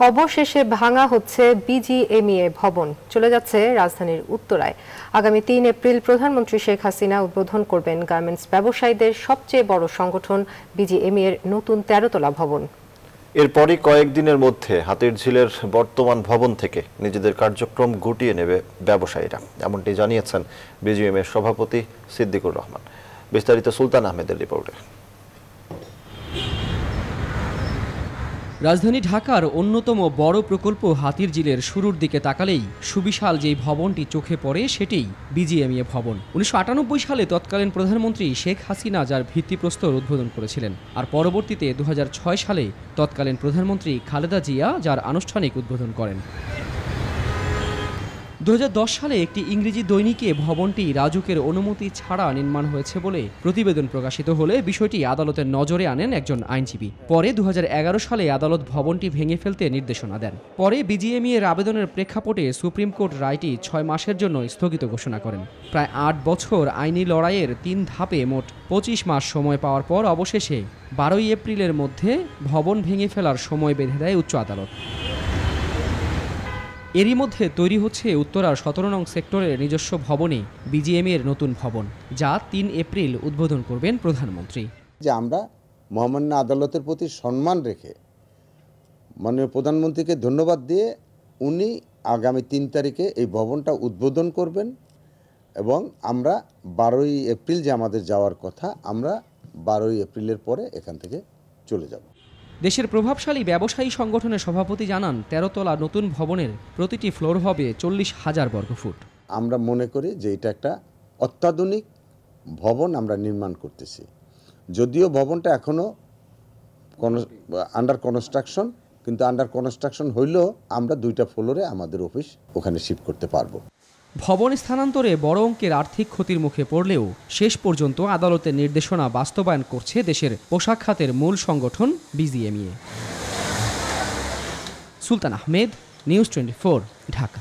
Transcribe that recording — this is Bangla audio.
অবশেষে ভাঙা হচ্ছে বিজিএমইএ ভবন, চলে যাচ্ছে রাজধানীর উত্তরায়। আগামী ৩ এপ্রিল প্রধানমন্ত্রী শেখ হাসিনা উদ্বোধন করবেন গার্মেন্টস ব্যবসায়ীদের সবচেয়ে বড় সংগঠন বিজিএমইএর নতুন ১৩ তলা ভবন। এরপরই কয়েকদিনের মধ্যে হাতিরঝিলের বর্তমান ভবন থেকে নিজেদের কার্যক্রম গুটিয়ে নেবে ব্যবসায়ীরা, এমনটি জানিয়েছেন বিজিএমইএর সভাপতি সিদ্দিকুর রহমান। বিস্তারিত সুলতান আহমেদের রিপোর্টে। রাজধানী ঢাকার অন্যতম বড় প্রকল্প হাতিরঝিলের শুরুর দিকে তাকালেই সুবিশাল যেই ভবনটি চোখে পড়ে সেটিই বিজিএমইএ ভবন। ১৯৯৮ সালে তৎকালীন প্রধানমন্ত্রী শেখ হাসিনা যার ভিত্তিপ্রস্তর উদ্বোধন করেছিলেন, আর পরবর্তীতে ২০০৬ সালে তৎকালীন প্রধানমন্ত্রী খালেদা জিয়া যার আনুষ্ঠানিক উদ্বোধন করেন। ২০১০ সালে একটি ইংরেজি দৈনিকে ভবনটি রাজুকের অনুমতি ছাড়া নির্মাণ হয়েছে বলে প্রতিবেদন প্রকাশিত হলে বিষয়টি আদালতের নজরে আনেন একজন আইনজীবী। পরে ২০১১ সালে আদালত ভবনটি ভেঙে ফেলতে নির্দেশনা দেন। পরে বিজিএমইএর আবেদনের প্রেক্ষাপটে সুপ্রিম কোর্ট রায়টি ৬ মাসের জন্য স্থগিত ঘোষণা করেন। প্রায় ৮ বছর আইনি লড়াইয়ের ৩ ধাপে মোট ২৫ মাস সময় পাওয়ার পর অবশেষে ১২ এপ্রিলের মধ্যে ভবন ভেঙে ফেলার সময় বেঁধে দেয় উচ্চ আদালত। এরই মধ্যে তৈরি হচ্ছে উত্তরার ১৭ নং সেক্টরের নিজস্ব ভবনে বিজিএমইএর নতুন ভবন, যা ৩ এপ্রিল উদ্বোধন করবেন প্রধানমন্ত্রী। যে আমরা মহামান্য আদালতের প্রতি সম্মান রেখে মাননীয় প্রধানমন্ত্রীকে ধন্যবাদ দিয়ে উনি আগামী ৩ তারিখে এই ভবনটা উদ্বোধন করবেন এবং আমরা ১২ই এপ্রিল যে আমাদের যাওয়ার কথা, আমরা ১২ই এপ্রিলের পরে এখান থেকে চলে যাব। দেশের প্রভাবশালী ব্যবসায়ী সংগঠনের সভাপতি জানান, ১৩ তলা নতুন ভবনের প্রতিটি ফ্লোর হবে ৪০,০০০ বর্গফুট। আমরা মনে করি যে এটা একটা অত্যাধুনিক ভবন আমরা নির্মাণ করতেছি। যদিও ভবনটা এখনও আন্ডার কনস্ট্রাকশন, কিন্তু আন্ডার কনস্ট্রাকশন হইলেও আমরা 2টা ফ্লোরে আমাদের অফিস ওখানে শিফট করতে পারবো। ভবন স্থানান্তরে বড় অঙ্কের আর্থিক ক্ষতির মুখে পড়লেও শেষ পর্যন্ত আদালতের নির্দেশনা বাস্তবায়ন করছে দেশের পোশাক খাতের মূল সংগঠন বিজিএমইএ। সুলতান আহমেদ, নিউজ 24, ঢাকা।